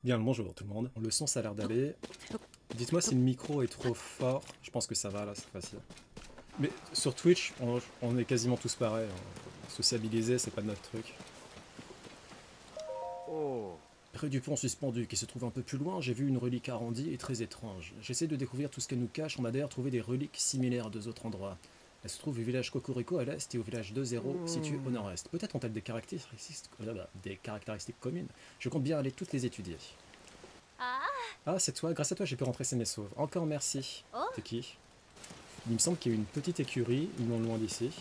Bien le bonjour tout le monde. Le son ça a l'air d'aller. Dites-moi si le micro est trop fort. Je pense que ça va là, c'est facile. Mais sur Twitch, on est quasiment tous pareils. Sociabiliser, c'est pas notre truc. Oh. Près du pont suspendu qui se trouve un peu plus loin, j'ai vu une relique arrondie et très étrange. J'essaie de découvrir tout ce qu'elle nous cache. On a d'ailleurs trouvé des reliques similaires à deux autres endroits. Elle se trouve au village Cocorico à l'est et au village 2-0 situé au nord-est. Peut-être ont-elles des caractéristiques communes. Je compte bien aller toutes les étudier. Ah, c'est toi. Grâce à toi, j'ai pu rentrer saine et sauve. Encore merci. T'es qui? Il me semble qu'il y a une petite écurie, non loin d'ici.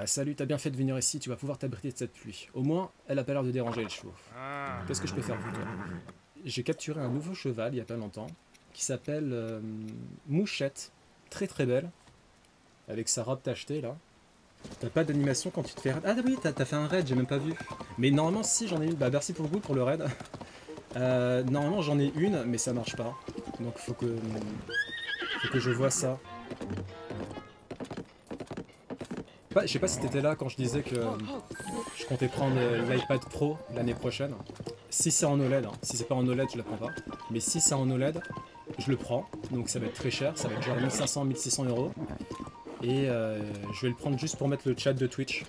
Salut, t'as bien fait de venir ici, tu vas pouvoir t'abriter de cette pluie. Au moins, elle a pas l'air de déranger le chevaux. Qu'est-ce que je peux faire pour toi? J'ai capturé un nouveau cheval il y a pas longtemps, qui s'appelle Mouchette. Très très belle. Avec sa robe tachetée là. T'as pas d'animation quand tu te fais raid? Ah oui, t'as fait un raid, j'ai même pas vu. Mais normalement, si j'en ai une. Bah merci pour le goût pour le raid. Normalement j'en ai une, mais ça marche pas. Donc faut que je vois ça. Je sais pas si t'étais là quand je disais que je comptais prendre l'iPad Pro l'année prochaine. Si c'est en OLED, hein. Si c'est pas en OLED, je le prends pas. Mais si c'est en OLED, je le prends. Donc ça va être très cher, ça va être genre 1500-1600 euros. Et je vais le prendre juste pour mettre le chat de Twitch.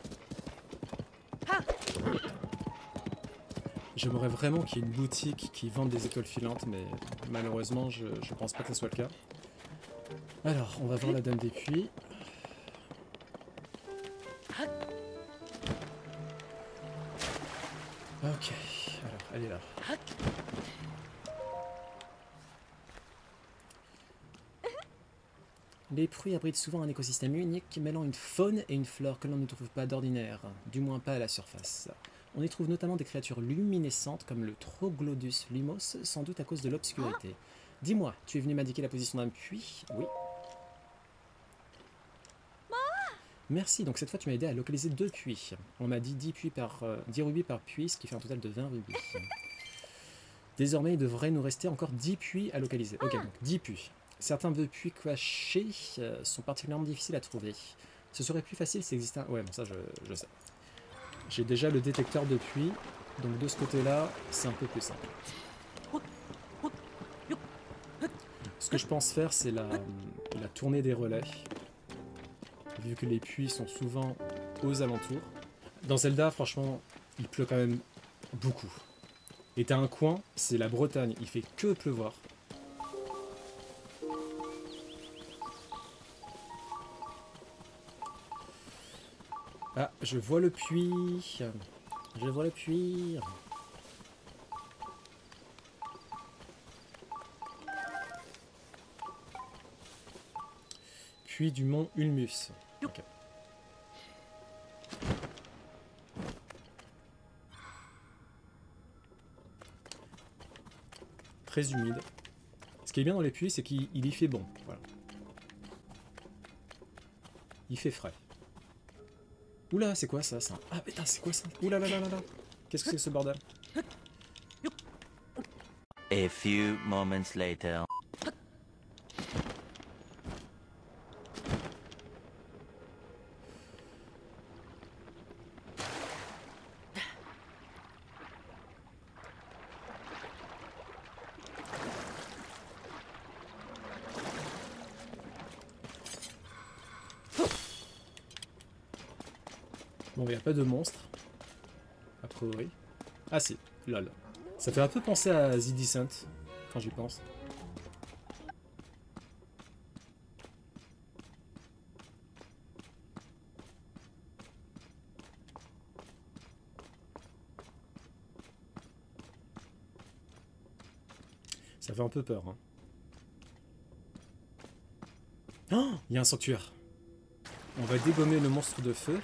J'aimerais vraiment qu'il y ait une boutique qui vende des étoiles filantes, mais malheureusement, je pense pas que ce soit le cas. Alors, on va voir la dame des puits. Ok, alors, elle est là. Les puits abritent souvent un écosystème unique, mêlant une faune et une flore que l'on ne trouve pas d'ordinaire, du moins pas à la surface. On y trouve notamment des créatures luminescentes comme le Troglodyus lumos, sans doute à cause de l'obscurité. Dis-moi, tu es venu m'indiquer la position d'un puits? Oui. Merci, donc cette fois tu m'as aidé à localiser 2 puits. On m'a dit 10 rubis par puits, ce qui fait un total de 20 rubis. Désormais, il devrait nous rester encore 10 puits à localiser. Ok, donc 10 puits. Certains de puits cachés sont particulièrement difficiles à trouver. Ce serait plus facile s'il existait un... Ouais, bon ça je sais. J'ai déjà le détecteur de puits, donc de ce côté-là, c'est un peu plus simple. Ce que je pense faire, c'est la tournée des relais. Vu que les puits sont souvent aux alentours. Dans Zelda, franchement, il pleut quand même beaucoup. Et t'as un coin, c'est la Bretagne, il fait que pleuvoir. Ah, je vois le puits. Je vois le puits. Puits du mont Ulmus. Ok. Très humide. Ce qui est bien dans les puits, c'est qu'il y fait bon. Voilà. Il fait frais. Oula, c'est quoi ça? Ah putain, c'est quoi ça? Oula là là là là. Qu'est-ce que c'est ce bordel? A few moments later. Bon, il n'y a pas de monstre. A priori. Ah si, lol. Ça fait un peu penser à The Descent, quand j'y pense. Ça fait un peu peur, hein. Oh, il y a un sanctuaire. On va dégommer le monstre de feu.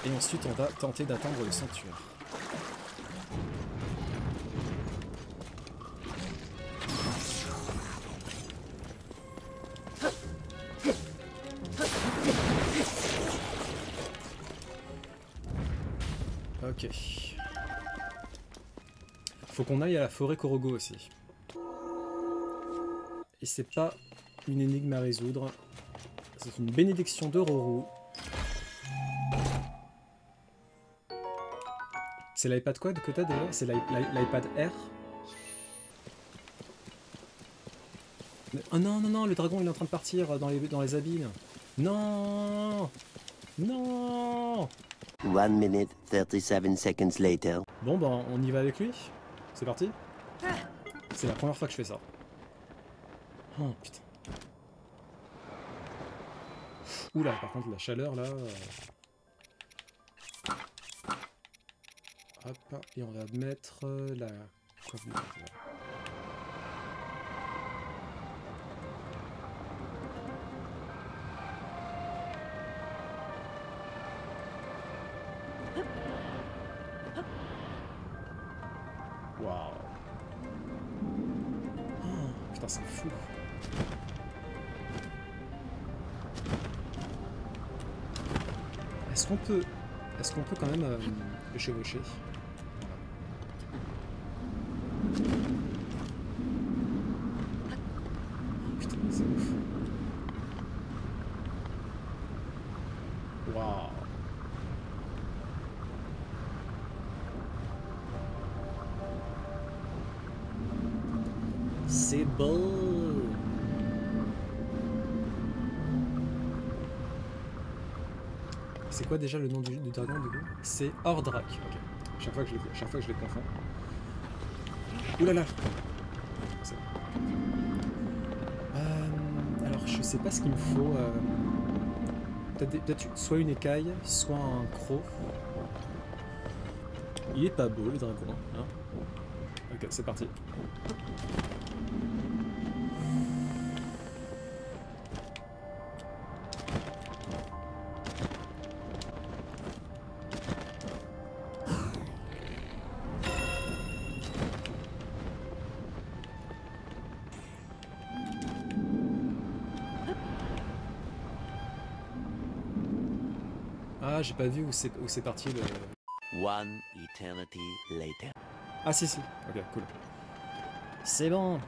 Et ensuite, on va tenter d'atteindre le sanctuaire. Ok. Faut qu'on aille à la forêt Korogo aussi. Et c'est pas une énigme à résoudre. C'est une bénédiction de Rorou. C'est l'iPad quoi que t'as déjà? C'est l'iPad Air? Oh non, non, non, le dragon il est en train de partir dans les abîmes. Non! Non! 1 minute 37 seconds later. Bon bah on y va avec lui. C'est parti. C'est la première fois que je fais ça. Oh putain. Oula, par contre la chaleur là... Hop, et on va mettre la... Waouh. Oh, putain, c'est fou. Est-ce qu'on peut quand même le chevaucher? Putain, c'est ouf. Waouh. C'est beau. C'est quoi déjà le nom du dragon du coup? C'est Ordrak. Ok. Chaque fois que je les confonds. Ouh là là. Alors je sais pas ce qu'il me faut. Peut-être soit une écaille, soit un croc. Il est pas beau le dragon. Hein, ok, c'est parti. Ah, j'ai pas vu où c'est parti le... 1 eternity later. Ah si si, ok, cool. C'est bon.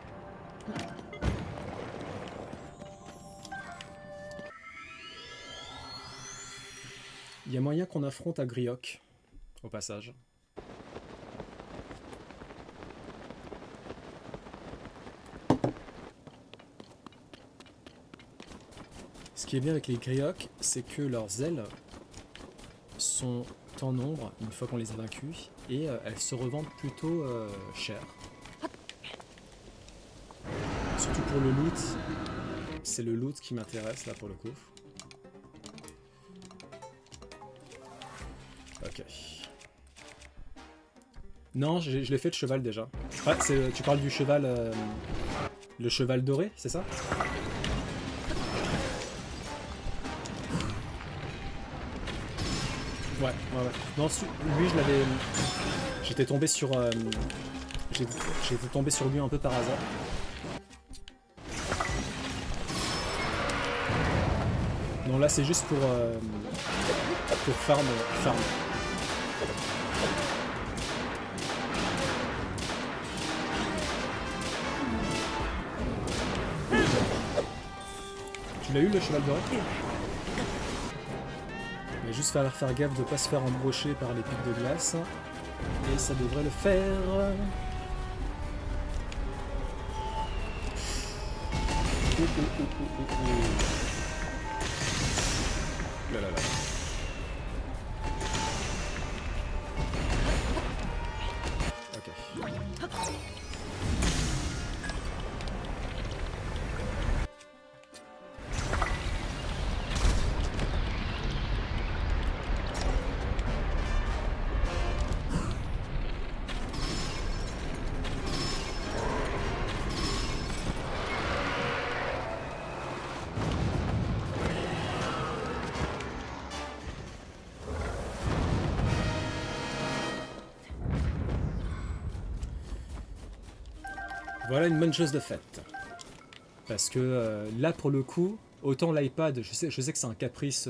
Il y a moyen qu'on affronte Agriok, au passage. Ce qui est bien avec les Griok, c'est que leurs ailes sont en nombre une fois qu'on les a vaincus et elles se revendent plutôt cher. Surtout pour le loot, c'est le loot qui m'intéresse là pour le coup. Ok. Non, je l'ai fait de cheval déjà. Ah, tu parles du cheval, le cheval doré, c'est ça? Ouais, ouais, ouais. Non, lui, je l'avais... J'étais tombé sur... J'étais tombé sur lui un peu par hasard. Non, là, c'est juste pour farm. Tu l'as eu, le cheval doré? Il va juste falloir faire gaffe de ne pas se faire embrocher par les pics de glace. Et ça devrait le faire. Là là là. Ok. Voilà une bonne chose de faite. Parce que là, pour le coup, autant l'iPad, je sais que c'est un caprice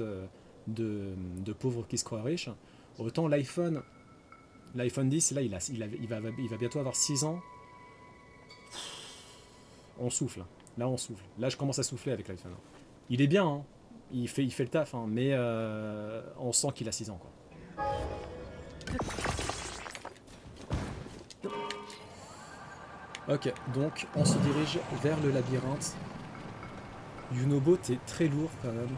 de pauvres qui se croient riches, autant l'iPhone 10, là, il va bientôt avoir 6 ans. On souffle. Là, on souffle. Là, je commence à souffler avec l'iPhone. Il est bien, hein. Il fait le taf, hein, mais on sent qu'il a 6 ans, quoi. Ok, donc on se dirige vers le labyrinthe. Yunobo, t'es très lourd quand même.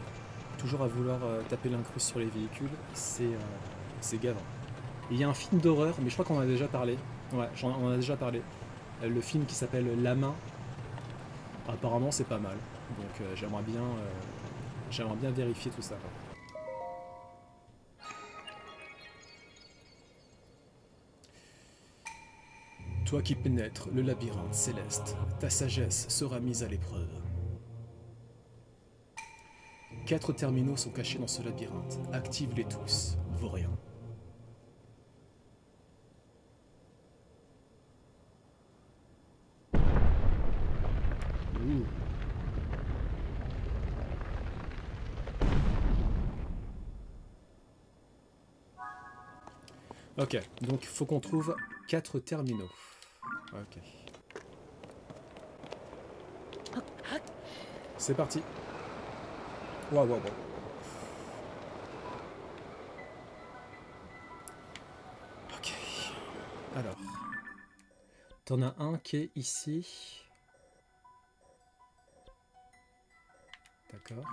Toujours à vouloir taper l'incruste sur les véhicules, c'est gavant. Il y a un film d'horreur, mais je crois qu'on en a déjà parlé. Ouais, on en a déjà parlé. Le film qui s'appelle La Main. Apparemment, c'est pas mal. Donc j'aimerais bien vérifier tout ça. Toi qui pénètres le labyrinthe céleste, ta sagesse sera mise à l'épreuve. 4 terminaux sont cachés dans ce labyrinthe. Active-les tous, vaurien. Ouh. Ok, donc il faut qu'on trouve 4 terminaux. Ok. C'est parti. Waouh, waouh, waouh. Ok. Alors. T'en as un qui est ici. D'accord.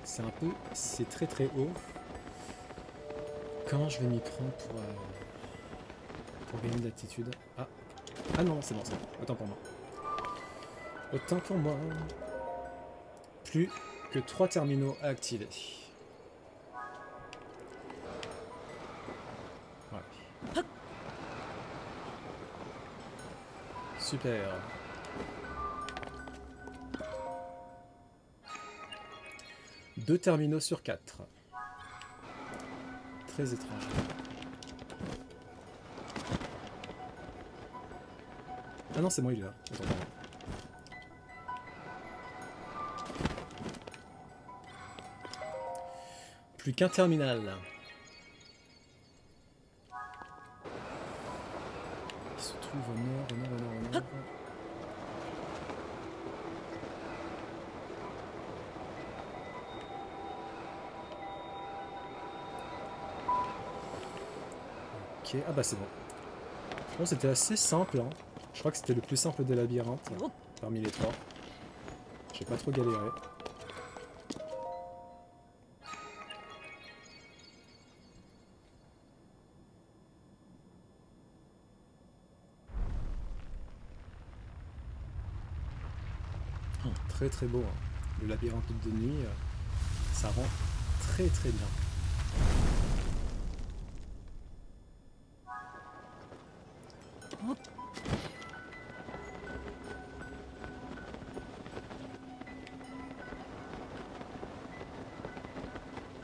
C'est un peu... C'est très très haut. Comment je vais m'y prendre pour gagner d'altitude? Ah. Ah non, c'est bon, c'est bon. Autant pour moi. Autant pour moi. Plus que 3 terminaux à activer. Ouais. Super. Deux terminaux sur 4. Très étrange. Ah non, c'est moi, il est là. Attends, pardon. Plus qu'un terminal. Il se trouve au nord, au nord, au nord, au nord. Ok, ah bah c'est bon. Bon, c'était assez simple, hein. Je crois que c'était le plus simple des labyrinthes, parmi les 3. J'ai pas trop galéré. Oh, très très beau, hein. Le labyrinthe de nuit, ça rend très très bien.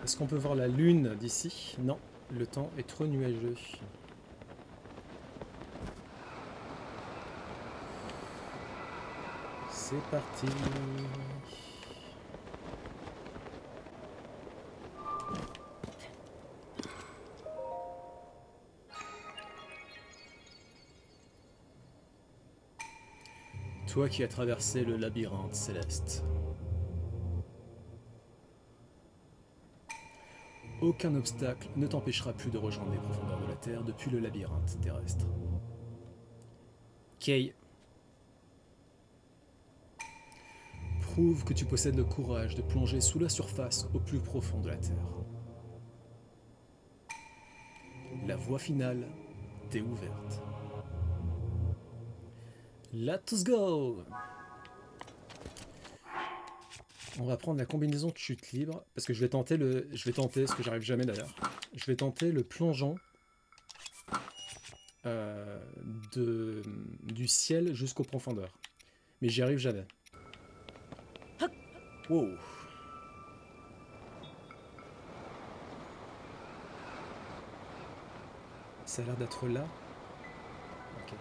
Est-ce qu'on peut voir la lune d'ici? Non, le temps est trop nuageux. C'est parti. Toi qui as traversé le labyrinthe céleste. Aucun obstacle ne t'empêchera plus de rejoindre les profondeurs de la Terre depuis le labyrinthe terrestre. Kay. Prouve que tu possèdes le courage de plonger sous la surface au plus profond de la Terre. La voie finale t'est ouverte. Let's go! On va prendre la combinaison de chute libre, parce que je vais tenter, ce que j'arrive jamais d'ailleurs, je vais tenter le plongeon du ciel jusqu'aux profondeurs. Mais j'y arrive jamais. Wow! Ça a l'air d'être là. Ok.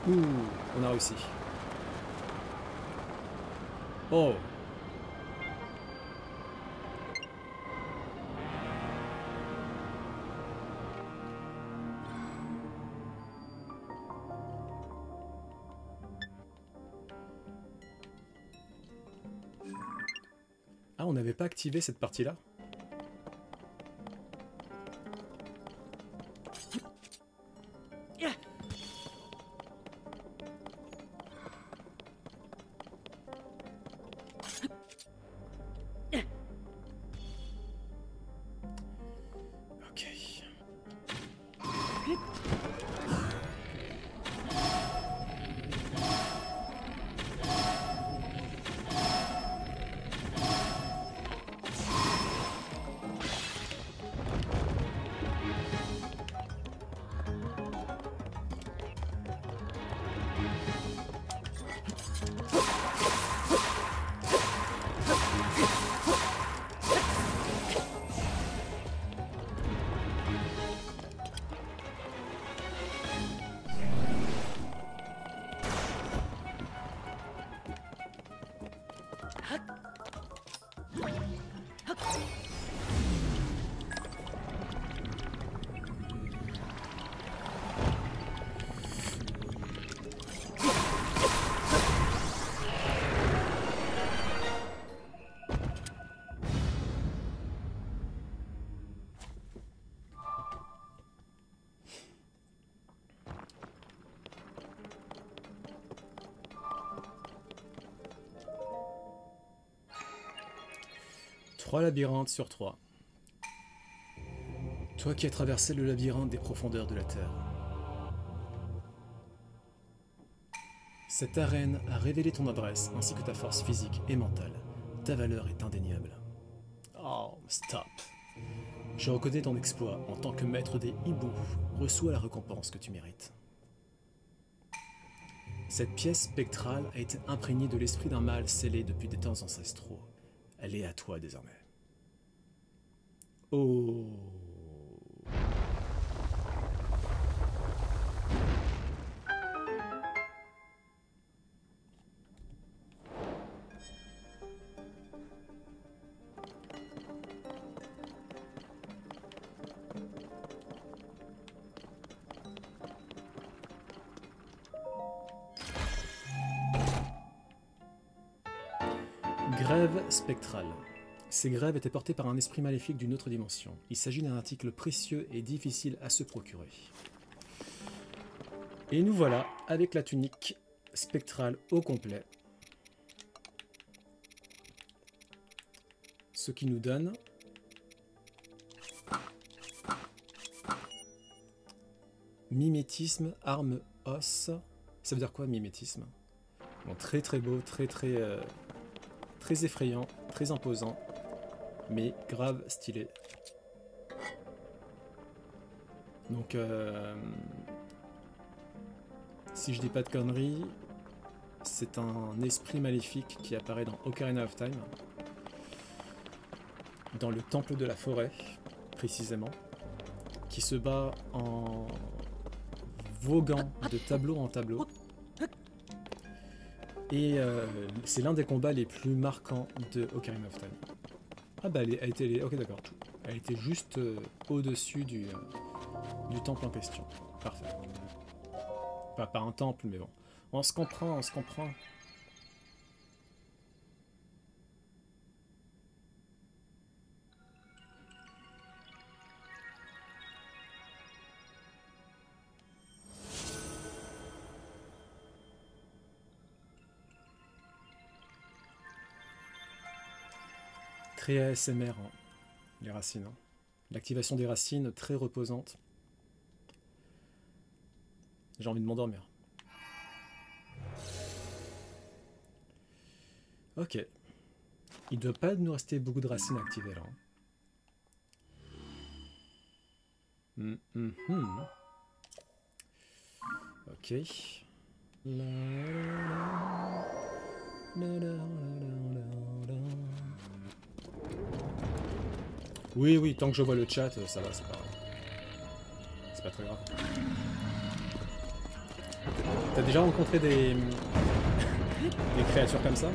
Ouh, on a réussi. Oh! Ah, on n'avait pas activé cette partie-là? Trois labyrinthes sur 3. Toi qui as traversé le labyrinthe des profondeurs de la Terre. Cette arène a révélé ton adresse ainsi que ta force physique et mentale. Ta valeur est indéniable. Oh, stop. Je reconnais ton exploit en tant que maître des hiboux. Reçois la récompense que tu mérites. Cette pièce spectrale a été imprégnée de l'esprit d'un mal scellé depuis des temps ancestraux. Elle est à toi désormais. Oh. Grève spectrale. Ces grèves étaient portées par un esprit maléfique d'une autre dimension. Il s'agit d'un article précieux et difficile à se procurer. Et nous voilà avec la tunique spectrale au complet. Ce qui nous donne mimétisme, arme, os. Ça veut dire quoi mimétisme? Bon, très très beau, très effrayant, très imposant, mais grave stylé. Donc, si je dis pas de conneries, c'est un esprit maléfique qui apparaît dans Ocarina of Time, dans le temple de la forêt, précisément, qui se bat en voguant de tableau en tableau. Et c'est l'un des combats les plus marquants de Ocarina of Time. Ah bah elle était... Ok d'accord. Elle était juste au-dessus du temple en question. Parfait. Pas un temple, mais bon. On se comprend, on se comprend. Très ASMR, hein, les racines. Hein. L'activation des racines, très reposante. J'ai envie de m'endormir. Ok. Il ne doit pas nous rester beaucoup de racines à activer là. Ok. Oui, oui, tant que je vois le chat, ça va, c'est pas grave. C'est pas très grave. T'as déjà rencontré des créatures comme ça?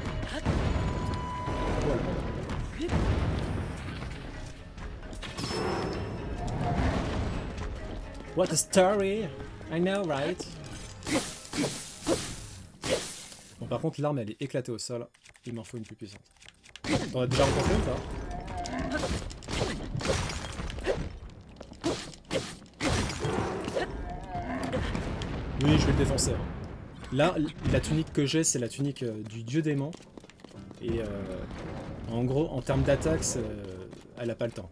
Voilà. What a story! I know, right? Bon, par contre, l'arme, elle est éclatée au sol. Il m'en faut une plus puissante. T'en as déjà rencontré ou pas? Oui, je vais le défoncer. Hein. Là, la tunique que j'ai, c'est la tunique du dieu démon. Et en gros, en termes d'attaque, elle a pas le temps.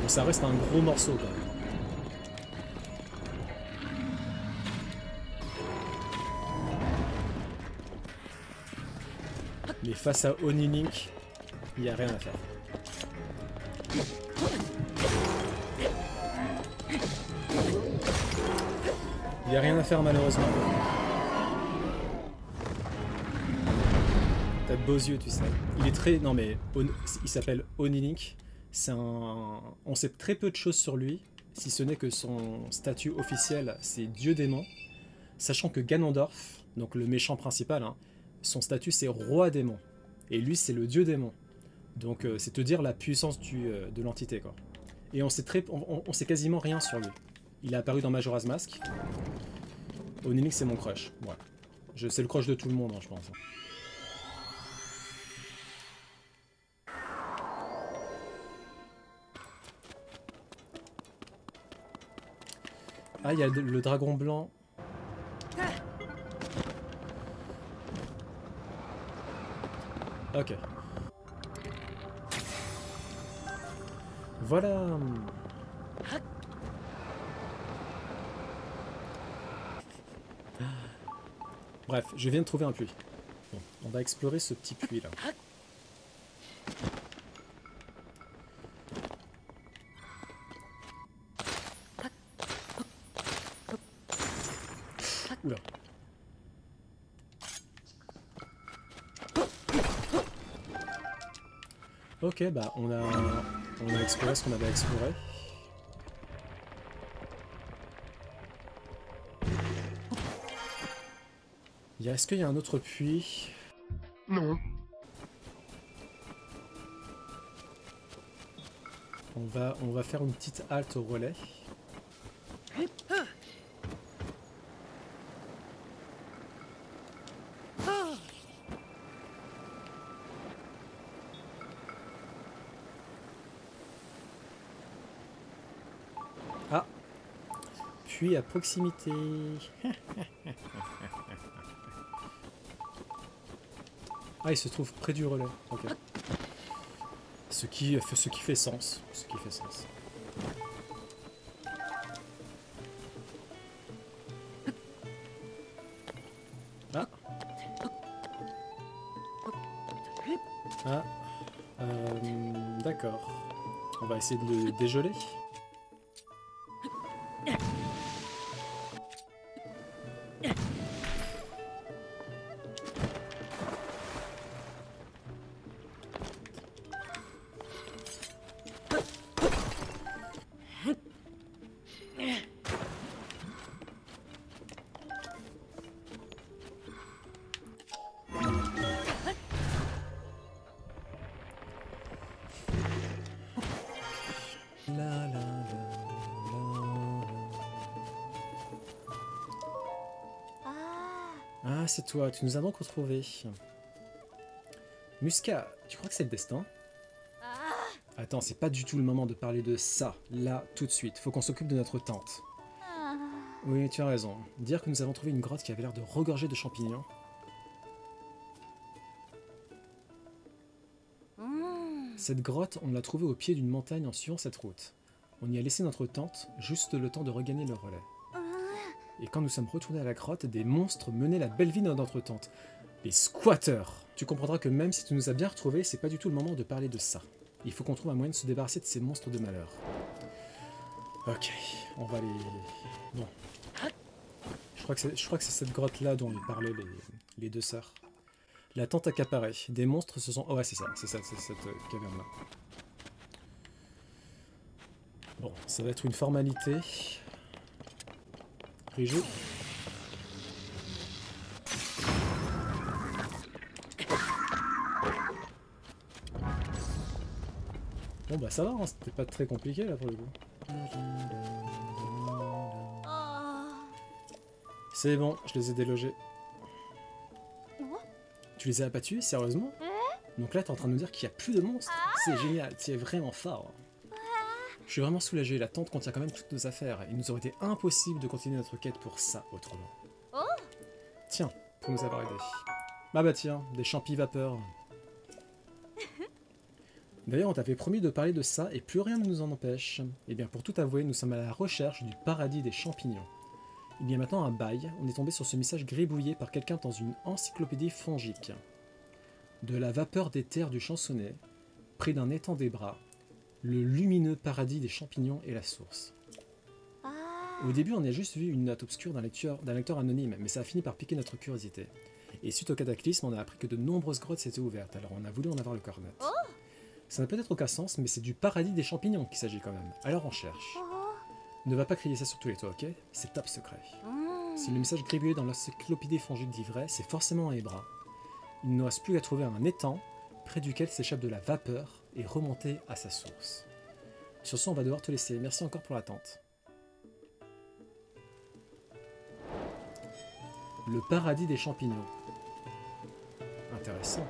Donc ça reste un gros morceau quand même. Mais face à Oni Link, il n'y a rien à faire. Il n'y a rien à faire malheureusement. T'as de beaux yeux, tu sais. Il est très... Non mais, il s'appelle Oni Link. C'est un... On sait très peu de choses sur lui, si ce n'est que son statut officiel, c'est Dieu démon. Sachant que Ganondorf, donc le méchant principal, hein, son statut c'est Roi démon. Et lui c'est le Dieu démon. Donc c'est te dire la puissance de l'entité, quoi. Et on sait quasiment rien sur lui. Il est apparu dans Majora's Mask. Oni Link c'est mon crush. Ouais. C'est le crush de tout le monde, hein, je pense. Ah, il y a le dragon blanc. Ok. Voilà. Bref, je viens de trouver un puits. Bon, on va explorer ce petit puits là. Oula. Ok, bah on a exploré ce qu'on avait à explorer. Est-ce qu'il y a un autre puits? Non. On va faire une petite halte au relais. Ah, puits à proximité. Ah, il se trouve près du relais. Ok. Ce qui fait sens. Ce qui fait sens. Ah. Ah. D'accord. On va essayer de le dégeler. Ah, c'est toi, tu nous as donc retrouvés. Musca, tu crois que c'est le destin? Attends, c'est pas du tout le moment de parler de ça, là, tout de suite. Faut qu'on s'occupe de notre tante. Oui, tu as raison. Dire que nous avons trouvé une grotte qui avait l'air de regorger de champignons. Cette grotte, on l'a trouvée au pied d'une montagne en suivant cette route. On y a laissé notre tente, juste le temps de regagner le relais. Et quand nous sommes retournés à la grotte, des monstres menaient la belle vie dans notre tente. Les squatteurs! Tu comprendras que même si tu nous as bien retrouvés, c'est pas du tout le moment de parler de ça. Il faut qu'on trouve un moyen de se débarrasser de ces monstres de malheur. Ok, on va les... Bon. Je crois que c'est cette grotte-là dont ils parlaient les deux sœurs. La tente accaparée. Des monstres se sont... Oh ouais, c'est cette caverne-là. Bon, ça va être une formalité. Riju. Bon bah ça va, hein, c'était pas très compliqué là pour le coup. C'est bon, je les ai délogés. Tu les as abattus, sérieusement? Donc là, t'es en train de nous dire qu'il n'y a plus de monstres? C'est génial, tu es vraiment fort. Je suis vraiment soulagé, la tente contient quand même toutes nos affaires. Il nous aurait été impossible de continuer notre quête pour ça autrement. Tiens, pour nous avoir aidés. Bah tiens, des champis vapeur. D'ailleurs, on t'avait promis de parler de ça et plus rien ne nous en empêche. Eh bien, pour tout avouer, nous sommes à la recherche du paradis des champignons. Il y a maintenant un bail, on est tombé sur ce message gribouillé par quelqu'un dans une encyclopédie fongique. De la vapeur des terres du chansonnet, près d'un étang des bras, le lumineux paradis des champignons est la source. Au début, on a juste vu une note obscure d'un lecteur anonyme, mais ça a fini par piquer notre curiosité. Et suite au cataclysme, on a appris que de nombreuses grottes s'étaient ouvertes, alors on a voulu en avoir le cœur net. Ça n'a peut-être aucun sens, mais c'est du paradis des champignons qu'il s'agit quand même. Alors on cherche. Ne va pas crier ça sur tous les toits, ok? C'est top secret. Si le message gribouillé dans l'encyclopédie fongique dit vrai, c'est forcément un hébras. Il ne reste plus qu'à trouver un étang, près duquel s'échappe de la vapeur, et remonter à sa source. Sur ce, on va devoir te laisser. Merci encore pour l'attente. Le paradis des champignons. Intéressant.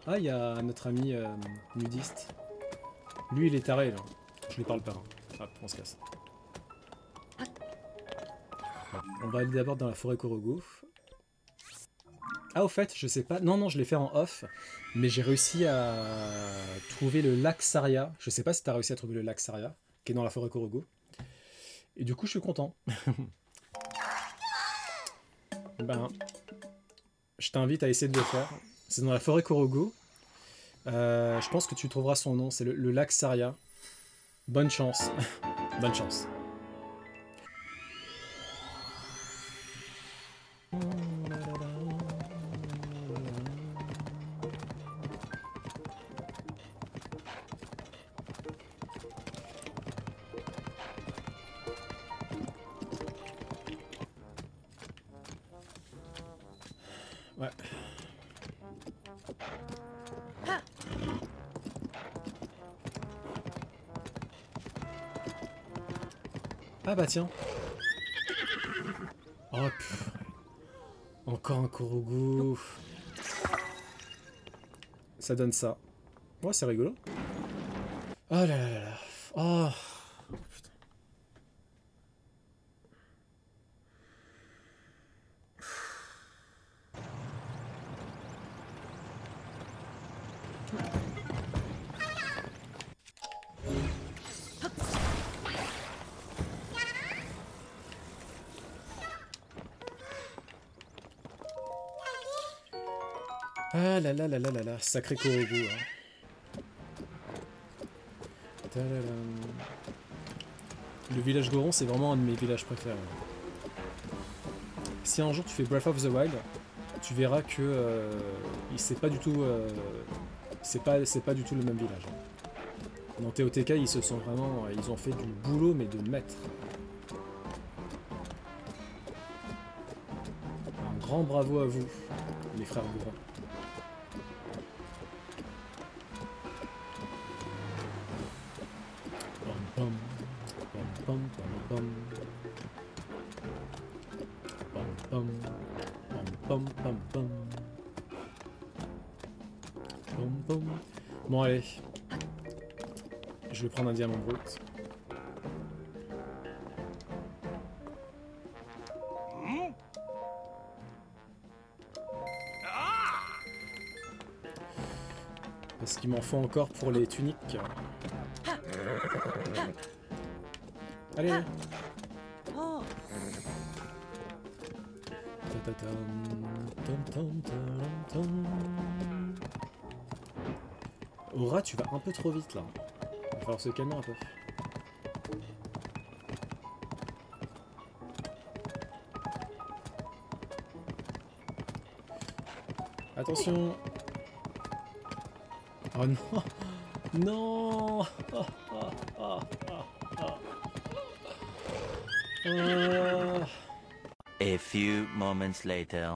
Ah, il y a notre ami nudiste. Lui, il est taré, là. Je lui parle pas. Hein. Hop, on se casse. On va aller d'abord dans la forêt Korogu. Ah, au fait, je sais pas... Non, je l'ai fait en off. Mais j'ai réussi à trouver le lac Saria. Je sais pas si t'as réussi à trouver le lac Saria, qui est dans la forêt Korogu. Et du coup, je suis content. Ben... Je t'invite à essayer de le faire. C'est dans la forêt Korogu. Je pense que tu trouveras son nom. C'est le lac Saria. Bonne chance. Bonne chance. Ouais. Ah bah tiens. Oh pff. Encore un Korogu. Ça donne ça. Ouais, c'est rigolo. Oh là là là là. Oh. Putain. Ah là là là là là là, sacré Korogu. Hein. Le village Goron, c'est vraiment un de mes villages préférés. Si un jour tu fais Breath of the Wild, tu verras que c'est pas du tout, c'est pas du tout le même village. Dans TOTK, ils se sont vraiment, ils ont fait du boulot mais de maître. Un grand bravo à vous, les frères Goron. Bon allez, je vais prendre un diamant brut. Parce qu'il m'en faut encore pour les tuniques. Allez. Aura, tu vas un peu trop vite là. Il va falloir se calmer un peu. Attention. Oh non. Non. Oh. A few moments later.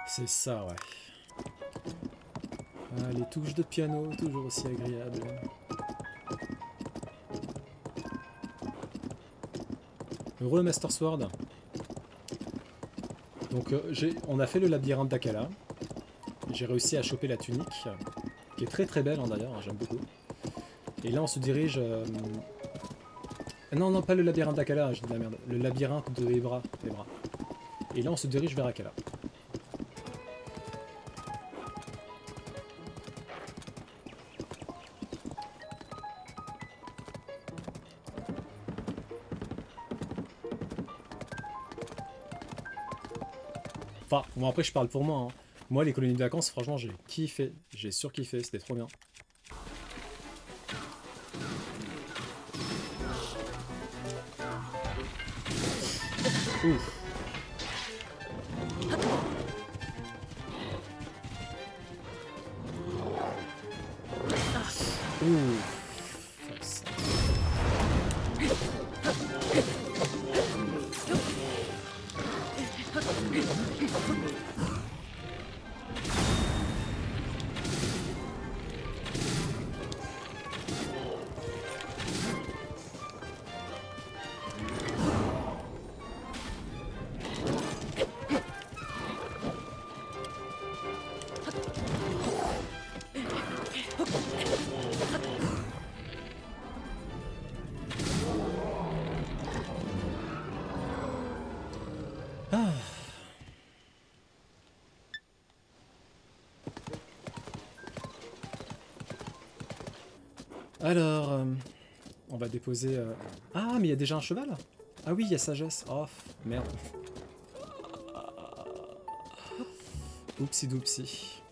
C'est ça, ouais. Ah, les touches de piano, toujours aussi agréables. Heureux Master Sword. Donc on a fait le labyrinthe d'Akala. J'ai réussi à choper la tunique, qui est très très belle hein, d'ailleurs, hein, j'aime beaucoup. Et là on se dirige... Non, non, pas le labyrinthe d'Akala, je dis de la merde. Le labyrinthe de Ebra. Et là on se dirige vers Akala. Enfin, bon après je parle pour moi. Hein. Moi les colonies de vacances, franchement j'ai kiffé. J'ai surkiffé, c'était trop bien. Ouf. Ouf. Ah. Alors, on va déposer... Ah, mais il y a déjà un cheval? Ah oui, il y a sagesse. Oh, merde. Oupsi doupsi.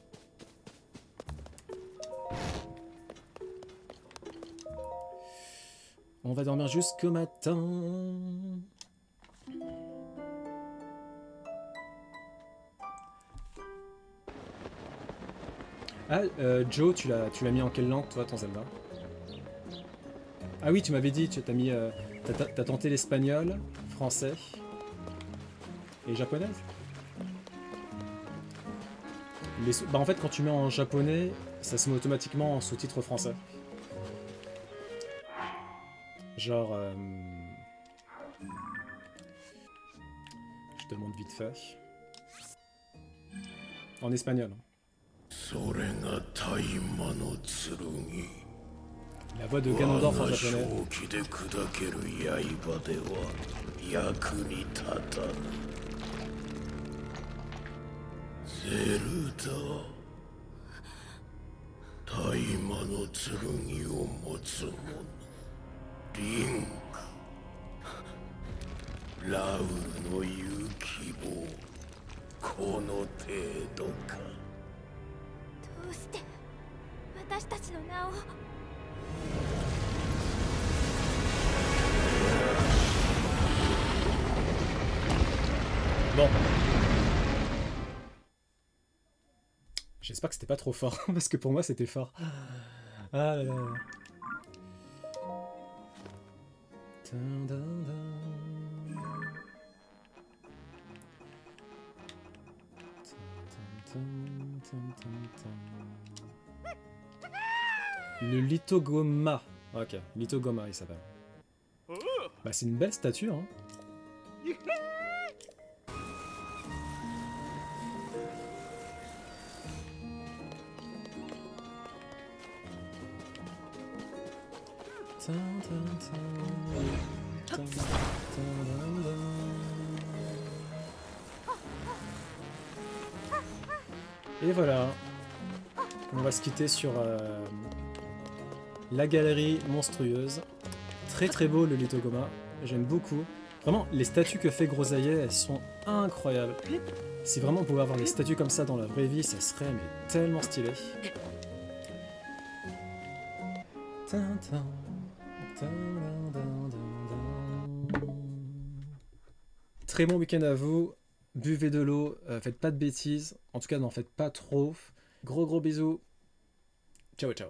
On va dormir jusqu'au matin. Ah, Joe, tu l'as mis en quelle langue, toi, ton Zelda? Ah oui, tu m'avais dit, tu t'as mis... t'as tenté l'espagnol, français et japonaise. Bah en fait, quand tu mets en japonais, ça se met automatiquement en sous-titre français. Genre... Je te montre vite fait. En espagnol. La voix de Ganondorf en japonais. Bon. J'espère que c'était pas trop fort, parce que pour moi c'était fort. Ah là là. Le Litogoma. Ok, Litogoma il s'appelle. Bah c'est une belle statue hein. Et voilà, on va se quitter sur la galerie monstrueuse. Très très beau le Litogoma, j'aime beaucoup. Vraiment, les statues que fait Grosaillet, elles sont incroyables. Si vraiment on pouvait avoir des statues comme ça dans la vraie vie, ça serait mais tellement stylé. Très bon week-end à vous. Buvez de l'eau, faites pas de bêtises. En tout cas, n'en faites pas trop. Gros bisous. Ciao ciao.